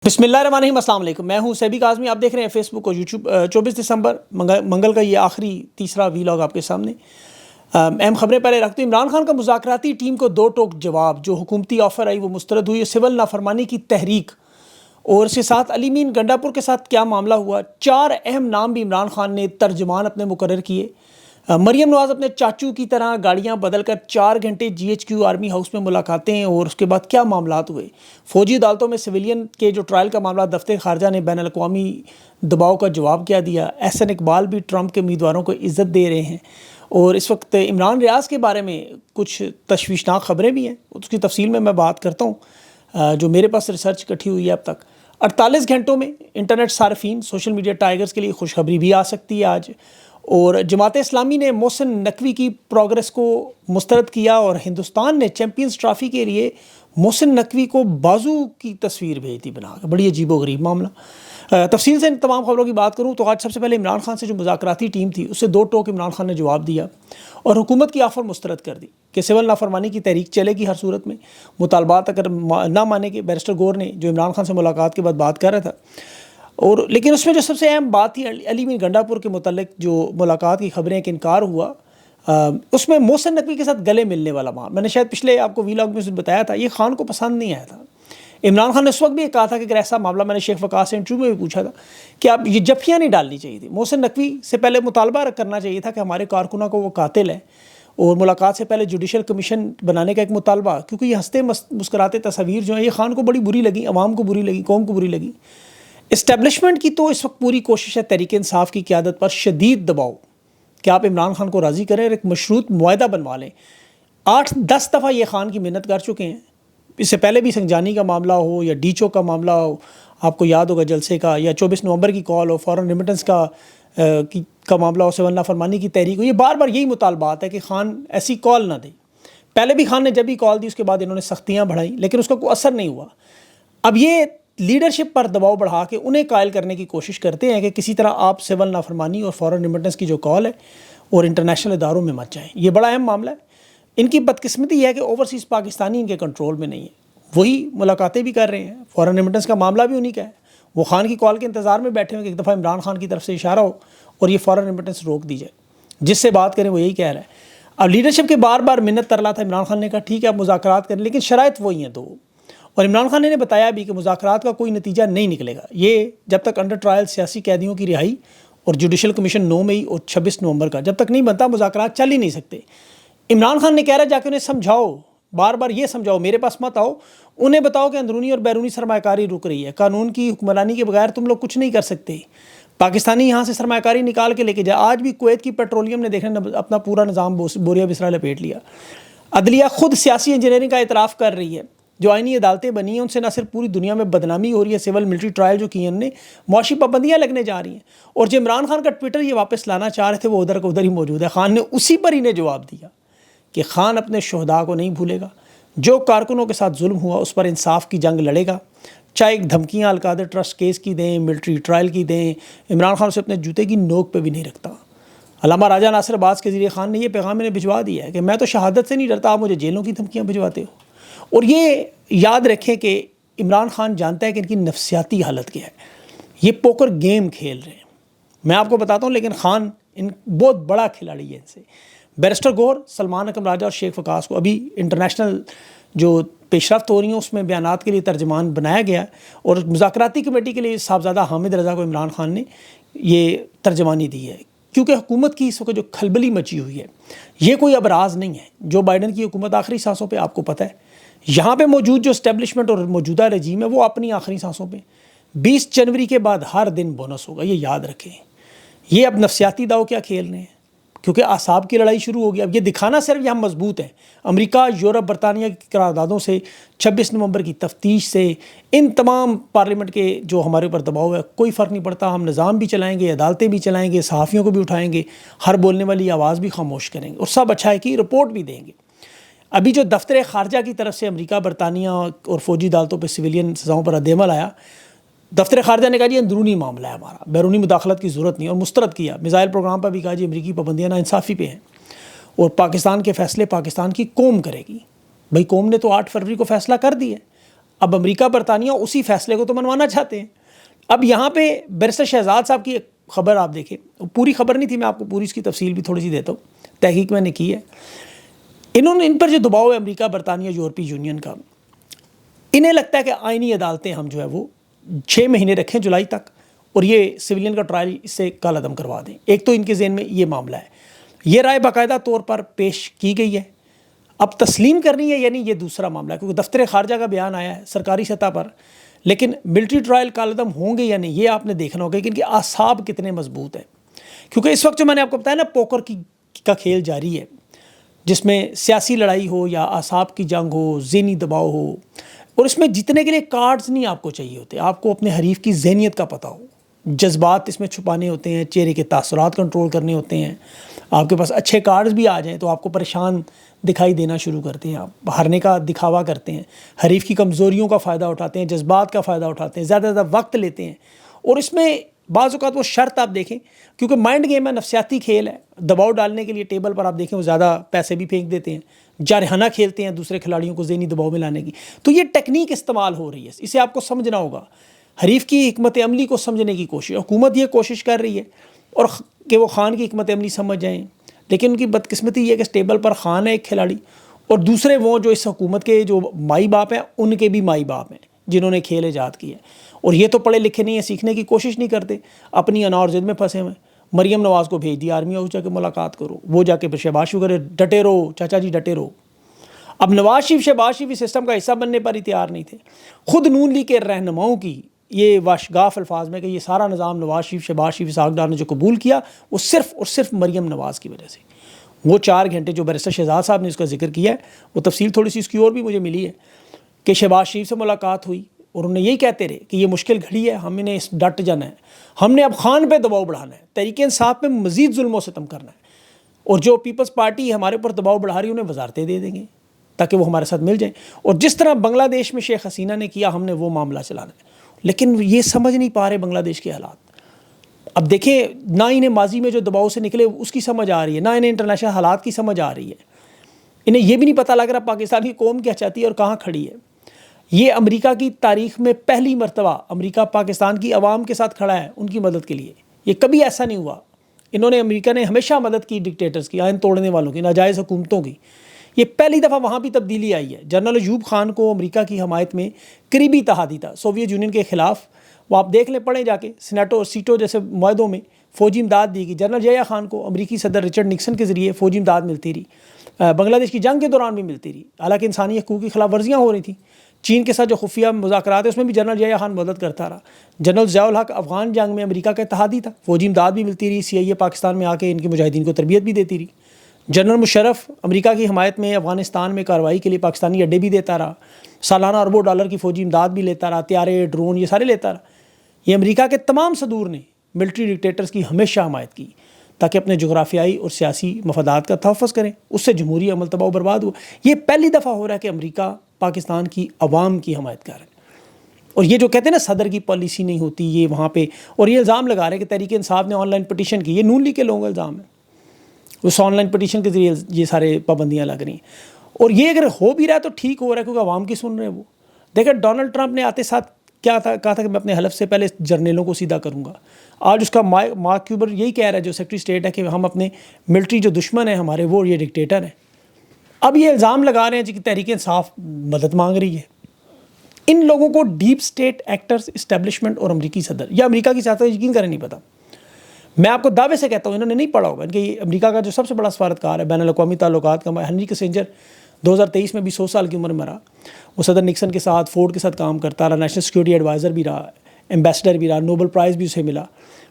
بسم اللہ الرحمن الرحیم، السلام علیکم۔ میں ہوں سیبی کاظمی، آپ دیکھ رہے ہیں فیس بک اور یوٹیوب۔ 24 دسمبر منگل کا یہ آخری تیسرا ویلاگ آپ کے سامنے۔ اہم خبریں پہلے رکھتے ہیں۔ عمران خان کا مذاکراتی ٹیم کو دو ٹوک جواب، جو حکومتی آفر آئی وہ مسترد ہوئی۔ سول نافرمانی کی تحریک اور اس کے ساتھ علی مین گنڈا پور کے ساتھ کیا معاملہ ہوا۔ 4 اہم نام بھی عمران خان نے ترجمان اپنے مقرر کیے۔ مریم نواز اپنے چاچو کی طرح گاڑیاں بدل کر 4 گھنٹے GHQ آرمی ہاؤس میں ملاقاتیں، اور اس کے بعد کیا معاملات ہوئے۔ فوجی عدالتوں میں سویلین کے جو ٹرائل کا معاملہ، دفتر خارجہ نے بین الاقوامی دباؤ کا جواب کیا دیا۔ احسن اقبال بھی ٹرمپ کے امیدواروں کو عزت دے رہے ہیں، اور اس وقت عمران ریاض کے بارے میں کچھ تشویشناک خبریں بھی ہیں، اس کی تفصیل میں بات کرتا ہوں جو میرے پاس ریسرچ اکٹھی ہوئی ہے اب تک۔ 48 گھنٹوں میں انٹرنیٹ صارفین، سوشل میڈیا ٹائیگرز کے لیے خوشخبری بھی آ سکتی ہے آج۔ اور جماعت اسلامی نے محسن نقوی کی پروگرس کو مسترد کیا، اور ہندوستان نے چیمپئنز ٹرافی کے لیے محسن نقوی کو بازو کی تصویر بھیج دی بنا کے۔ بڑی عجیب و غریب معاملہ۔ تفصیل سے ان تمام خبروں کی بات کروں تو آج سب سے پہلے عمران خان سے جو مذاکراتی ٹیم تھی، اس سے 2 ٹوک عمران خان نے جواب دیا اور حکومت کی آفر مسترد کر دی کہ سول نافرمانی کی تحریک چلے گی ہر صورت میں۔ مطالبات اگر نہ مانے گے، بیرسٹر گور نے جو عمران خان سے ملاقات کے بعد بات کر رہا تھا، اور لیکن اس میں جو سب سے اہم بات تھی علی مین گنڈا پور کے متعلق جو ملاقات کی خبریں کہ انکار ہوا، اس میں محسن نقوی کے ساتھ گلے ملنے والا معاملہ۔ میں نے شاید پچھلے آپ کو ویلاگ میں بتایا تھا، یہ خان کو پسند نہیں آیا تھا۔ عمران خان نے اس وقت بھی کہا تھا کہ اگر ایسا معاملہ، میں نے شیخ وقاص سے انٹرویو میں بھی پوچھا تھا کہ آپ یہ جفیاں نہیں ڈالنی چاہیے تھی۔ محسن نقوی سے پہلے مطالبہ کرنا چاہیے تھا کہ ہمارے کارکنوں کو وہ قاتل ہے، اور ملاقات سے پہلے جوڈیشل کمیشن بنانے کا ایک مطالبہ، کیونکہ یہ ہنستے مسکراتے تصاویر جو ہیں یہ خان کو بڑی بری لگی، عوام کو بری لگی، قوم کو بری لگی۔ اسٹیبلشمنٹ کی تو اس وقت پوری کوشش ہے تحریک انصاف کی قیادت پر شدید دباؤ کہ آپ عمران خان کو راضی کریں اور ایک مشروط معاہدہ بنوا لیں۔ 8-10 دفعہ یہ خان کی محنت کر چکے ہیں، اس سے پہلے بھی سنجانی کا معاملہ ہو یا ڈیچو کا معاملہ ہو، آپ کو یاد ہوگا جلسے کا، یا 24 نومبر کی کال ہو، فارن ریمیٹنس کا معاملہ ہو، سول نافرمانی کی تحریک ہو۔ یہ بار بار یہی مطالبات ہے کہ خان ایسی کال نہ دے۔ پہلے بھی خان نے جب بھی کال دی، اس کے بعد انہوں نے سختیاں بڑھائیں، لیکن اس کا کوئی اثر نہیں ہوا۔ اب یہ لیڈرشپ پر دباؤ بڑھا کے انہیں قائل کرنے کی کوشش کرتے ہیں کہ کسی طرح آپ سول نافرمانی اور فارن ریمیٹنس کی جو کال ہے اور انٹرنیشنل اداروں میں مت جائیں۔ یہ بڑا اہم معاملہ ہے۔ ان کی بدقسمتی یہ ہے کہ اوورسیز پاکستانی ان کے کنٹرول میں نہیں ہے، وہی ملاقاتیں بھی کر رہے ہیں، فارن ریمیٹنس کا معاملہ بھی انہی کا ہے۔ وہ خان کی کال کے انتظار میں بیٹھے ہوئے کہ ایک دفعہ عمران خان کی طرف سے اشارہ ہو اور یہ فارن ریمیٹنس روک دی جائے، جس سے بات کریں وہ یہی کہہ رہا ہے۔ اب لیڈرشپ کے بار بار منت ترلا تھا، عمران خان نے کہا ٹھیک ہے آپ مذاکرات کریں، لیکن شرائط وہی ہیں 2۔ اور عمران خان نے بتایا بھی کہ مذاکرات کا کوئی نتیجہ نہیں نکلے گا، یہ جب تک انڈر ٹرائل سیاسی قیدیوں کی رہائی اور جوڈیشل کمیشن 9 مئی اور 26 نومبر کا جب تک نہیں بنتا، مذاکرات چل ہی نہیں سکتے۔ عمران خان نے کہہ رہا جا کے انہیں سمجھاؤ، بار بار یہ سمجھاؤ، میرے پاس مت آؤ، انہیں بتاؤ کہ اندرونی اور بیرونی سرمایہ کاری رک رہی ہے، قانون کی حکمرانی کے بغیر تم لوگ کچھ نہیں کر سکتے۔ پاکستانی یہاں سے سرمایہ کاری نکال کے لے کے جائے۔ آج بھی کویت کی پیٹرولیم نے دیکھنا اپنا پورا نظام بوریا بسرا لپیٹ لیا۔ عدلیہ خود سیاسی انجینئرنگ کا اعتراف کر رہی ہے۔ جو آئینی عدالتیں بنی ہیں ان سے نہ صرف پوری دنیا میں بدنامی ہو رہی ہے، سول ملٹری ٹرائل جو کی ہیں انہوں نے، معاشی پابندیاں لگنے جا رہی ہیں، اور جو عمران خان کا ٹویٹر یہ واپس لانا چاہ رہے تھے وہ ادھر کا ادھر ہی موجود ہے۔ خان نے اسی پر انہیں جواب دیا کہ خان اپنے شہداء کو نہیں بھولے گا، جو کارکنوں کے ساتھ ظلم ہوا اس پر انصاف کی جنگ لڑے گا، چاہے دھمکیاں القادر ٹرسٹ کیس کی دیں، ملٹری ٹرائل کی دیں۔ عمران خان سے اپنے جوتے کی نوک پہ بھی نہیں رکھتا۔ علامہ راجہ ناصر عباس کے ذریعے خان نے یہ پیغام انہیں بھجوا دیا ہے کہ میں تو شہادت سے نہیں ڈرتا، آپ مجھے جیلوں کی دھمکیاں بھجواتے ہو۔ اور یہ یاد رکھیں کہ عمران خان جانتا ہے کہ ان کی نفسیاتی حالت کیا ہے، یہ پوکر گیم کھیل رہے ہیں۔ میں آپ کو بتاتا ہوں، لیکن خان بہت بڑا کھلاڑی ہے ان سے۔ بیرسٹر گور، سلمان اکرم راجہ اور شیخ وقاص کو ابھی انٹرنیشنل جو پیش رفت ہو رہی ہیں اس میں بیانات کے لیے ترجمان بنایا گیا، اور مذاکراتی کمیٹی کے لیے صاحبزادہ حامد رضا کو عمران خان نے یہ ترجمانی دی ہے، کیونکہ حکومت کی اس وقت جو کھلبلی مچی ہوئی ہے یہ کوئی اب راز نہیں ہے۔ جو بائیڈن کی حکومت آخری سانسوں پہ، آپ کو پتہ ہے یہاں پہ موجود جو اسٹیبلشمنٹ اور موجودہ رجیم ہے وہ اپنی آخری سانسوں پہ۔ 20 جنوری کے بعد ہر دن بونس ہوگا، یہ یاد رکھیں۔ یہ اب نفسیاتی داؤ کیا کھیل رہے ہیں، کیونکہ اعصاب کی لڑائی شروع ہوگی۔ اب یہ دکھانا صرف یہ ہم مضبوط ہیں، امریکہ، یورپ، برطانیہ کی قراردادوں سے، 26 نومبر کی تفتیش سے، ان تمام پارلیمنٹ کے جو ہمارے اوپر دباؤ ہے، کوئی فرق نہیں پڑتا۔ ہم نظام بھی چلائیں گے، عدالتیں بھی چلائیں گے، صحافیوں کو بھی اٹھائیں گے، ہر بولنے والی آواز بھی خاموش کریں گے، اور سب اچھائی کی رپورٹ بھی دیں گے۔ ابھی جو دفتر خارجہ کی طرف سے امریکہ، برطانیہ اور فوجی عدالتوں پہ سویلین سزاؤں پر رد عمل آیا، دفتر خارجہ نے کہا جی اندرونی معاملہ ہے ہمارا، بیرونی مداخلت کی ضرورت نہیں، اور مسترد کیا۔ میزائل پروگرام پر بھی کہا جی امریکی پابندیاں ناانصافی پہ ہیں، اور پاکستان کے فیصلے پاکستان کی قوم کرے گی۔ بھئی قوم نے تو 8 فروری کو فیصلہ کر دیا ہے، اب امریکہ برطانیہ اسی فیصلے کو تو منوانا چاہتے ہیں. اب یہاں پہ بیرسٹر شہزاد صاحب کی ایک خبر آپ دیکھیں, پوری خبر نہیں تھی, میں آپ کو پوری اس کی تفصیل بھی تھوڑی سی دیتا ہوں, تحقیق میں نے کی ہے. ان پر جو دباؤ ہے امریکہ برطانیہ یورپی یونین کا, انہیں لگتا ہے کہ آئینی عدالتیں ہم جو ہے وہ 6 مہینے رکھیں جولائی تک, اور یہ سویلین کا ٹرائل اس سے کال عدم کروا دیں. ایک تو ان کے ذہن میں یہ معاملہ ہے. یہ رائے باقاعدہ طور پر پیش کی گئی ہے, اب تسلیم کرنی ہے یعنی یہ دوسرا معاملہ ہے, کیونکہ دفتر خارجہ کا بیان آیا ہے سرکاری سطح پر, لیکن ملٹری ٹرائل کال عدم ہوں گے یا نہیں یہ آپ نے دیکھنا ہوگا کہ ان کے اعصاب کتنے مضبوط ہیں. کیونکہ اس وقت جو میں نے آپ کو بتایا نا پوکر کا کھیل جاری ہے, جس میں سیاسی لڑائی ہو یا اعصاب کی جنگ ہو, ذہنی دباؤ ہو, اور اس میں جیتنے کے لیے کارڈز نہیں آپ کو چاہیے ہوتے, آپ کو اپنے حریف کی ذہنیت کا پتہ ہو, جذبات اس میں چھپانے ہوتے ہیں, چہرے کے تاثرات کنٹرول کرنے ہوتے ہیں. آپ کے پاس اچھے کارڈز بھی آ جائیں تو آپ کو پریشان دکھائی دینا شروع کرتے ہیں, آپ ہارنے کا دکھاوا کرتے ہیں, حریف کی کمزوریوں کا فائدہ اٹھاتے ہیں, جذبات کا فائدہ اٹھاتے ہیں, زیادہ زیادہ وقت لیتے ہیں. اور اس میں بعض اوقات وہ شرط آپ دیکھیں, کیونکہ مائنڈ گیم ہے, نفسیاتی کھیل ہے, دباؤ ڈالنے کے لیے ٹیبل پر آپ دیکھیں وہ زیادہ پیسے بھی پھینک دیتے ہیں, جارحانہ کھیلتے ہیں دوسرے کھلاڑیوں کو ذہنی دباؤ میں لانے کی. تو یہ ٹیکنیک استعمال ہو رہی ہے, اسے آپ کو سمجھنا ہوگا. حریف کی حکمت عملی کو سمجھنے کی کوشش, حکومت یہ کوشش کر رہی ہے اور کہ وہ خان کی حکمت عملی سمجھ جائیں, لیکن ان کی بدقسمتی یہ ہے کہ ٹیبل پر خان ہے ایک کھلاڑی, اور دوسرے وہ جو اس حکومت کے جو مائی باپ ہیں ان کے بھی مائی باپ ہیں جنہوں نے کھیل ایجاد کیا ہے, اور یہ تو پڑھے لکھے نہیں ہیں, سیکھنے کی کوشش نہیں کرتے, اپنی انا اور ضد میں پھنسے ہوئے. مریم نواز کو بھیج دیا آرمی ہاؤس, جا کے ملاقات کرو, وہ جا کے پھر شہباز شریف کرے, ڈٹے رہو چاچا جی ڈٹے رہو. اب نواز شریف شہباز شریف اس سسٹم کا حصہ بننے پر ہی تیار نہیں تھے. خود نون لیگ کے رہنماؤں کی یہ واشگاف الفاظ میں کہ یہ سارا نظام نواز شریف شہباز شریف اسحاق ڈار نے جو قبول کیا وہ صرف اور صرف مریم نواز کی وجہ سے. وہ 4 گھنٹے جو بیرسٹر شہزاد صاحب نے اس کا ذکر کیا ہے, وہ تفصیل تھوڑی سی اس کی اور بھی مجھے ملی ہے کہ شہباز شریف سے ملاقات ہوئی اور انہوں نے یہی کہتے رہے کہ یہ مشکل گھڑی ہے, ہم انہیں اس ڈٹ جانا ہے, ہم نے اب خان پہ دباؤ بڑھانا ہے, تحریک انصاف پہ مزید ظلم و ستم کرنا ہے, اور جو پیپلز پارٹی ہمارے اوپر دباؤ بڑھا رہی ہے انہیں وزارتیں دے دیں گے تاکہ وہ ہمارے ساتھ مل جائیں. اور جس طرح بنگلہ دیش میں شیخ حسینہ نے کیا, ہم نے وہ معاملہ چلانا ہے. لیکن یہ سمجھ نہیں پا رہے بنگلہ دیش کے حالات. اب دیکھیں, نہ انہیں ماضی میں جو دباؤ سے نکلے اس کی سمجھ آ رہی ہے, نہ انہیں انٹرنیشنل حالات کی سمجھ آ رہی ہے. انہیں یہ بھی نہیں پتہ لگ رہا پاکستان کی قوم کیا چاہتی ہے اور کہاں کھڑی ہے. یہ امریکہ کی تاریخ میں پہلی مرتبہ امریکہ پاکستان کی عوام کے ساتھ کھڑا ہے ان کی مدد کے لیے. یہ کبھی ایسا نہیں ہوا. امریکہ نے ہمیشہ مدد کی ڈکٹیٹرز کی, آئین توڑنے والوں کی, ناجائز حکومتوں کی. یہ پہلی دفعہ وہاں بھی تبدیلی آئی ہے. جنرل ایوب خان کو امریکہ کی حمایت میں قریبی اتحادی تھا سوویت یونین کے خلاف, وہ آپ دیکھ لیں, پڑھیں جا کے, سینیٹو اور سیٹو جیسے معاہدوں میں فوجی امداد دی گئی. جنرل ضیاء خان کو امریکی صدر رچرڈ نکسن کے ذریعے فوجی امداد ملتی رہی, بنگلہ دیش کی جنگ کے دوران بھی ملتی رہی, حالانکہ انسانی حقوق کی خلاف ورزیاں ہو رہی تھیں. چین کے ساتھ جو خفیہ مذاکرات ہیں اس میں بھی جنرل ضیاء خان مدد کرتا رہا. جنرل ضیاء الحق افغان جنگ میں امریکہ کا اتحادی تھا, فوجی امداد بھی ملتی رہی, CIA پاکستان میں آ کے ان کے مجاہدین کو تربیت بھی دیتی رہی. جنرل مشرف امریکہ کی حمایت میں افغانستان میں کارروائی کے لیے پاکستانی اڈے بھی دیتا رہا, سالانہ اربوں ڈالر کی فوجی امداد بھی لیتا رہا, طیارے ڈرون یہ سارے لیتا رہا. یہ امریکہ کے تمام صدور نے ملٹری ڈکٹیٹرز کی ہمیشہ حمایت کی تاکہ اپنے جغرافیائی اور سیاسی مفادات کا تحفظ کریں. اس سے جمہوری عمل تباہ و برباد ہوا. یہ پہلی دفعہ ہو رہا ہے کہ امریکہ پاکستان کی عوام کی حمایت کر رہا ہے. اور یہ جو کہتے ہیں نا صدر کی پالیسی نہیں ہوتی یہ وہاں پہ, اور یہ الزام لگا رہے ہیں کہ تحریک انصاف نے آن لائن پٹیشن کی, یہ نون لیگ کے لوگوں کا الزام ہے, اس آن لائن پٹیشن کے ذریعے یہ سارے پابندیاں لگ رہی ہیں. اور یہ اگر ہو بھی رہا ہے تو ٹھیک ہو رہا ہے کیونکہ عوام کی سن رہے ہیں. وہ دیکھیں ڈونلڈ ٹرمپ نے آتے ساتھ کیا تھا, کہا تھا کہ میں اپنے حلف سے پہلے جرنیلوں کو سیدھا کروں گا. آج اس کا مارک کیوبر یہی کہہ رہا ہے جو سیکرٹری اسٹیٹ ہے کہ ہم اپنے ملٹری جو دشمن ہیں ہمارے وہ یہ ڈکٹیٹر ہیں. اب یہ الزام لگا رہے ہیں کہ تحریک انصاف مدد مانگ رہی ہے. ان لوگوں کو ڈیپ اسٹیٹ ایکٹرز, اسٹیبلشمنٹ اور امریکی صدر یا امریکہ کی سیاست یقین کریں نہیں پتا. میں آپ کو دعوے سے کہتا ہوں انہوں نے نہیں پڑھا ہوگا کہ امریکہ کا جو سب سے بڑا سفارتکار ہے بین الاقوامی تعلقات کا, ہنری کسنجر 2023 میں بھی 100 سال کی عمر میں رہا. وہ صدر نکسن کے ساتھ فورڈ کے ساتھ کام کرتا رہا, نیشنل سیکورٹی ایڈوائزر بھی رہا, ایمبیسڈر بھی رہا, نوبل پرائز بھی اسے ملا.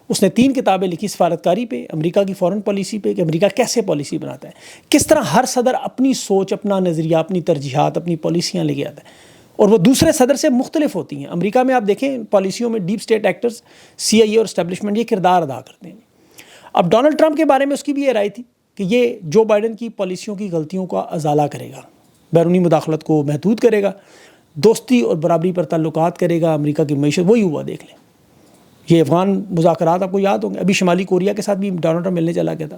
اس نے 3 کتابیں لکھی سفارتکاری پہ, امریکہ کی فورن پالیسی پہ, کہ امریکہ کیسے پالیسی بناتا ہے, کس طرح ہر صدر اپنی سوچ, اپنا نظریہ, اپنی ترجیحات, اپنی پالیسیاں لے کے آتا ہے اور وہ دوسرے صدر سے مختلف ہوتی ہیں. امریکہ میں آپ دیکھیں پالیسیوں میں ڈیپ اسٹیٹ ایکٹرز, CIA اور اسٹیبلشمنٹ یہ کردار ادا کرتے ہیں. اب ڈونلڈ ٹرمپ کے بارے میں اس کی بھی یہ رائے تھی کہ یہ جو بائیڈن کی پالیسیوں کی غلطیوں کا ازالہ کرے گا, بیرونی مداخلت کو محدود کرے گا, دوستی اور برابری پر تعلقات کرے گا, امریکہ کی معیشت. وہی ہوا دیکھ لیں. یہ افغان مذاکرات آپ کو یاد ہوں گے, ابھی شمالی کوریا کے ساتھ بھی ڈونلڈ ٹرمپ ملنے چلا گیا تھا.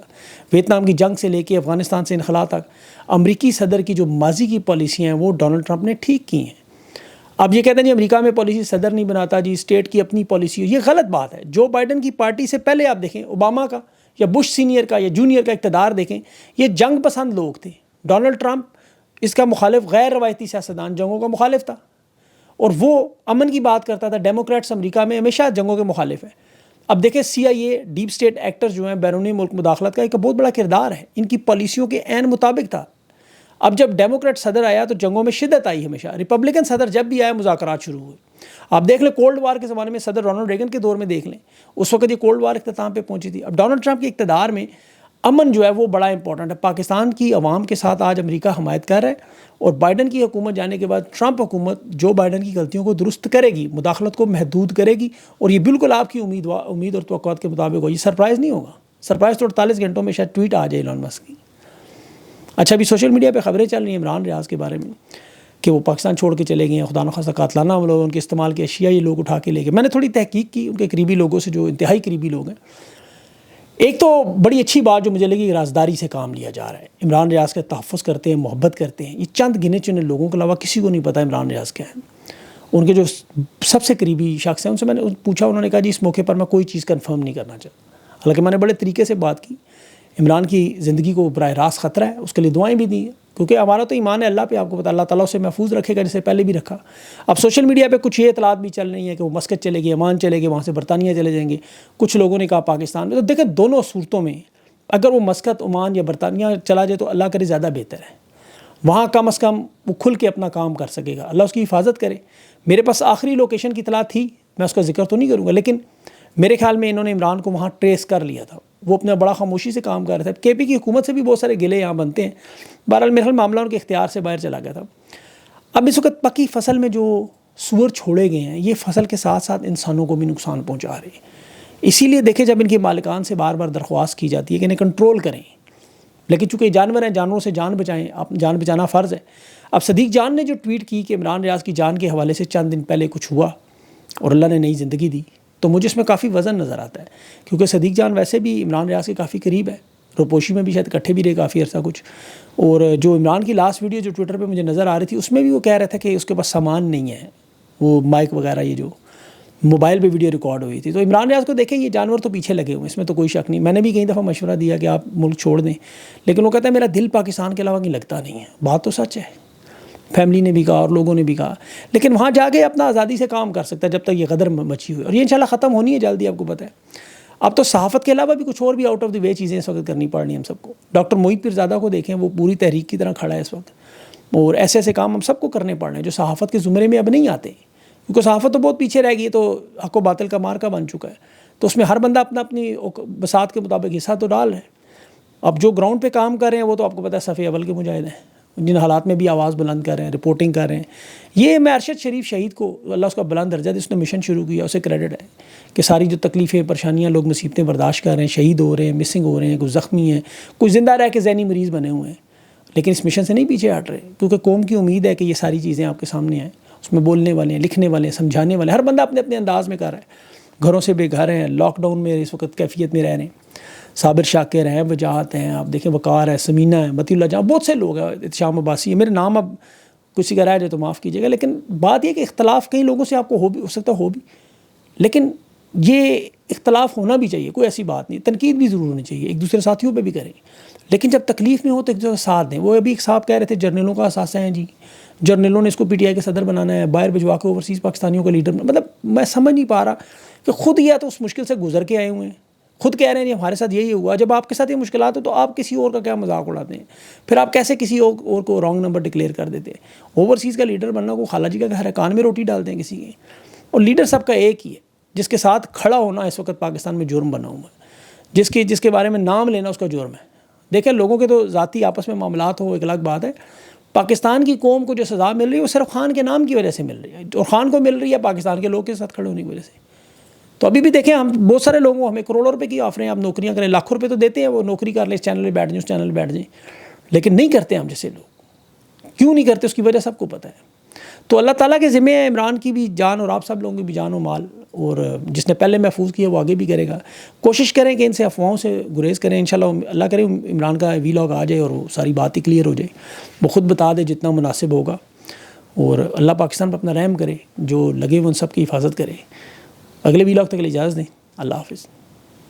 ویتنام کی جنگ سے لے کے افغانستان سے انخلا تک امریکی صدر کی جو ماضی کی پالیسیاں ہیں وہ ڈونلڈ ٹرمپ نے ٹھیک کی ہیں. اب یہ کہتے ہیں جی امریکہ میں پالیسی صدر نہیں بناتا جی، اسٹیٹ کی اپنی پالیسی ہو، یہ غلط بات ہے. جو بائیڈن کی پارٹی سے پہلے آپ دیکھیں اوباما کا یا بش سینئر کا یا جونیئر کا اقتدار دیکھیں، یہ جنگ پسند لوگ تھے. ڈونلڈ ٹرمپ اس کا مخالف، غیر روایتی سیاستدان، جنگوں کا مخالف تھا اور وہ امن کی بات کرتا تھا. ڈیموکریٹس امریکہ میں ہمیشہ جنگوں کے مخالف ہیں. اب دیکھیں CIA ڈیپ اسٹیٹ ایکٹر جو ہیں، بیرونی ملک مداخلت کا ایک بہت بڑا کردار ہے، ان کی پالیسیوں کے عین مطابق تھا. اب جب ڈیموکریٹ صدر آیا تو جنگوں میں شدت آئی ہمیشہ. ریپبلکن صدر جب بھی آیا مذاکرات شروع ہوئے. آپ دیکھ لیں کولڈ وار کے زمانے میں صدر رونلڈ ریگن کے دور میں دیکھ لیں، اس وقت یہ کولڈ وار اختتام پہ پہنچی تھی. اب ڈونلڈ ٹرمپ کے اقتدار میں امن جو ہے وہ بڑا امپورٹنٹ ہے. پاکستان کی عوام کے ساتھ آج امریکہ حمایت کر رہا ہے اور بائیڈن کی حکومت جانے کے بعد ٹرمپ حکومت جو بائیڈن کی غلطیوں کو درست کرے گی، مداخلت کو محدود کرے گی، اور یہ بالکل آپ کی امید اور توقعات کے مطابق ہوگا. یہ سرپرائز نہیں ہوگا. سرپرائز تو 48 گھنٹوں میں شاید ٹویٹ آ جائے ایلن مسک کی. اچھا ابھی سوشل میڈیا پہ خبریں چل رہی ہیں عمران ریاض کے بارے میں کہ وہ پاکستان چھوڑ کے چلے گئے ہیں، خدا نخواستہ قاتلانہ حملہ ان کے استعمال کے اشیاء یہ لوگ اٹھا کے لے گئے. میں نے تھوڑی تحقیق کی ان کے قریبی لوگوں سے جو انتہائی قریبی لوگ ہیں. ایک تو بڑی اچھی بات جو مجھے لگی، رازداری سے کام لیا جا رہا ہے. عمران ریاض کا تحفظ کرتے ہیں، محبت کرتے ہیں. یہ چند گنے چنے لوگوں کے علاوہ کسی کو نہیں پتہ عمران ریاض کیا ہے. ان کے جو سب سے قریبی شخص ہیں ان سے میں نے پوچھا، انہوں نے کہا جی اس موقع پر میں کوئی چیز کنفرم نہیں کرنا چاہتا. حالانکہ میں نے بڑے طریقے سے بات کی. عمران کی زندگی کو براہ راست خطرہ ہے، اس کے لیے دعائیں بھی دی ہیں، کیونکہ ہمارا تو ایمان ہے اللہ پہ. آپ کو پتہ اللہ تعالیٰ اسے محفوظ رکھے گا جیسے پہلے بھی رکھا. اب سوشل میڈیا پہ کچھ یہ اطلاعات بھی چل رہی ہیں کہ وہ مسقط چلے گئے، عمان چلے گئے، وہاں سے برطانیہ چلے جائیں گے. کچھ لوگوں نے کہا پاکستان میں. تو دیکھیں دونوں صورتوں میں اگر وہ مسقط، عمان یا برطانیہ چلا جائے تو اللہ کرے زیادہ بہتر ہے. وہاں کم از کم وہ کھل کے اپنا کام کر سکے گا، اللہ اس کی حفاظت کرے. میرے پاس آخری لوکیشن کی اطلاع تھی، میں اس کا ذکر تو نہیں کروں گا، لیکن میرے خیال میں انہوں نے عمران کو وہاں ٹریس کر لیا تھا. وہ اپنا بڑا خاموشی سے کام کر رہے تھے. KP کی حکومت سے بھی بہت سارے گلے یہاں بنتے ہیں. بہرحال میرے خیال معاملہ ان کے اختیار سے باہر چلا گیا تھا. اب اس وقت پکی فصل میں جو سور چھوڑے گئے ہیں، یہ فصل کے ساتھ ساتھ انسانوں کو بھی نقصان پہنچا رہے ہیں. اسی لیے دیکھیں جب ان کے مالکان سے بار بار درخواست کی جاتی ہے کہ انہیں کنٹرول کریں، لیکن چونکہ جانور ہیں، جانوروں سے جان بچائیں، جان بچانا فرض ہے. اب صدیق جان نے جو ٹویٹ کی کہ عمران ریاض کی جان کے حوالے سے چند دن پہلے کچھ ہوا اور اللہ نے نئی زندگی دی، تو مجھے اس میں کافی وزن نظر آتا ہے. کیونکہ صدیق جان ویسے بھی عمران ریاض کے کافی قریب ہے، روپوشی میں بھی شاید اکٹھے بھی رہے کافی عرصہ کچھ. اور جو عمران کی لاسٹ ویڈیو جو ٹویٹر پہ مجھے نظر آ رہی تھی، اس میں بھی وہ کہہ رہا تھا کہ اس کے پاس سامان نہیں ہے، وہ مائک وغیرہ، یہ جو موبائل پہ ویڈیو ریکارڈ ہوئی تھی. تو عمران ریاض کو دیکھیں یہ جانور تو پیچھے لگے ہوئے، اس میں تو کوئی شک نہیں. میں نے بھی کئی دفعہ مشورہ دیا کہ آپ ملک چھوڑ دیں، لیکن وہ کہتا ہے میرا دل پاکستان کے علاوہ کہیں لگتا نہیں ہے. بات تو سچ ہے، فیملی نے بھی کہا اور لوگوں نے بھی کہا، لیکن وہاں جا کے اپنا آزادی سے کام کر سکتا ہے جب تک یہ غدر مچی ہوئی. اور یہ انشاءاللہ ختم ہونی ہے جلدی، آپ کو پتہ ہے. اب تو صحافت کے علاوہ بھی کچھ اور بھی آؤٹ آف دی وے چیزیں اس وقت کرنی پڑ رہی ہیں ہم سب کو. ڈاکٹر محیط پیرزادہ کو دیکھیں، وہ پوری تحریک کی طرح کھڑا ہے اس وقت، اور ایسے ایسے کام ہم سب کو کرنے پڑ رہے ہیں جو صحافت کے زمرے میں اب نہیں آتے، کیونکہ صحافت تو بہت پیچھے رہ گئی ہے، تو حق و باطل کا مارکا بن چکا ہے. تو اس میں ہر بندہ اپنی بساط کے مطابق حصہ تو ڈال رہے ہیں. اب جو گراؤنڈ پہ کام کر رہے ہیں وہ تو آپ کو پتہ ہے صفحے اول کے مجاہد ہیں، جن حالات میں بھی آواز بلند کر رہے ہیں، رپورٹنگ کر رہے ہیں. یہ میں ارشد شریف شہید کو اللہ اس کا بلند درجہ دے، اس نے مشن شروع کیا، اسے کریڈٹ ہے کہ ساری جو تکلیفیں، پریشانیاں، لوگ مصیبتیں برداشت کر رہے ہیں، شہید ہو رہے ہیں، مسنگ ہو رہے ہیں، کچھ زخمی ہیں، کچھ زندہ رہ کے ذہنی مریض بنے ہوئے ہیں، لیکن اس مشن سے نہیں پیچھے ہٹ رہے، کیونکہ قوم کی امید ہے کہ یہ ساری چیزیں آپ کے سامنے آئیں. اس میں بولنے والے ہیں، لکھنے والے ہیں، سمجھانے والے ہیں، ہر بندہ اپنے اپنے انداز میں کر رہا ہے. گھروں سے بے گھر ہیں، لاک ڈاؤن میں اس وقت کیفیت میں رہ رہے ہیں. صابر شاکر ہیں، وجاہت ہیں، آپ دیکھیں وقار ہے، سمینہ ہے، متی اللہ جہاں، بہت سے لوگ ہیں، احتشام عباسی ہے. میرے نام اب کسی کا رہ جائے تو معاف کیجیے گا، لیکن بات یہ کہ اختلاف کئی لوگوں سے آپ کو ہو سکتا ہو بھی، لیکن یہ اختلاف ہونا بھی چاہیے، کوئی ایسی بات نہیں. تنقید بھی ضرور ہونی چاہیے، ایک دوسرے ساتھیوں پہ بھی کریں، لیکن جب تکلیف میں ہو تو ایک دوسرے کا ساتھ دیں. وہ ابھی ایک صاحب کہہ رہے تھے جرنلوں کا اثاثہ ہیں جی، جرنلوں نے اس کو PTI کے صدر بنانا ہے، باہر بھجوا کے اوورسیز پاکستانیوں کا لیڈر. مطلب میں سمجھ نہیں پا رہا کہ خود یہ تو اس مشکل سے گزر کے آئے ہوئے ہیں، خود کہہ رہے ہیں ہمارے ساتھ یہی ہوا. جب آپ کے ساتھ یہ مشکلات ہو تو آپ کسی اور کا کیا مذاق اڑاتے ہیں؟ پھر آپ کیسے کسی اور کو رانگ نمبر ڈکلیئر کر دیتے ہیں؟ اوورسیز کا لیڈر بننا کو خالہ جی کا گھر ہے، کان میں روٹی ڈالتے ہیں کسی کے. اور لیڈر سب کا ایک ہی ہے، جس کے ساتھ کھڑا ہونا اس وقت پاکستان میں جرم بنا ہوا ہے، جس کے بارے میں نام لینا اس کا جرم ہے. دیکھیں لوگوں کے تو ذاتی آپس میں معاملات ہو ایک الگ بات ہے، پاکستان کی قوم کو جو سزا مل رہی ہے وہ صرف خان کے نام کی وجہ سے مل رہی ہے، اور خان کو مل رہی ہے پاکستان کے لوگوں کے ساتھ کھڑے ہونے کی وجہ سے. تو ابھی بھی دیکھیں ہم بہت سارے لوگوں ہمیں کروڑوں روپے کی آفریں، آپ نوکریاں کریں، لاکھوں روپے تو دیتے ہیں، وہ نوکری کر لیں، اس چینل پہ بیٹھ جائیں، اس چینل پہ بیٹھ جائیں، لیکن نہیں کرتے ہم جیسے لوگ. کیوں نہیں کرتے اس کی وجہ سب کو پتہ ہے. تو اللہ تعالیٰ کے ذمہ ہے عمران کی بھی جان اور آپ سب لوگوں کی بھی جان و مال، اور جس نے پہلے محفوظ کیا وہ آگے بھی کرے گا. کوشش کریں کہ ان سے افواہوں سے گریز کریں. انشاءاللہ اللہ کرے عمران کا ویلاگ آ جائے اور وہ ساری بات ہی کلیئر ہو جائے، وہ خود بتا دے جتنا مناسب ہوگا. اور اللہ پاکستان پر اپنا رحم کرے، جو لگے ہوئے ان سب کی حفاظت کرے۔ اگلے ویلاگ تک کے لیے اجازت دیں، اللہ حافظ۔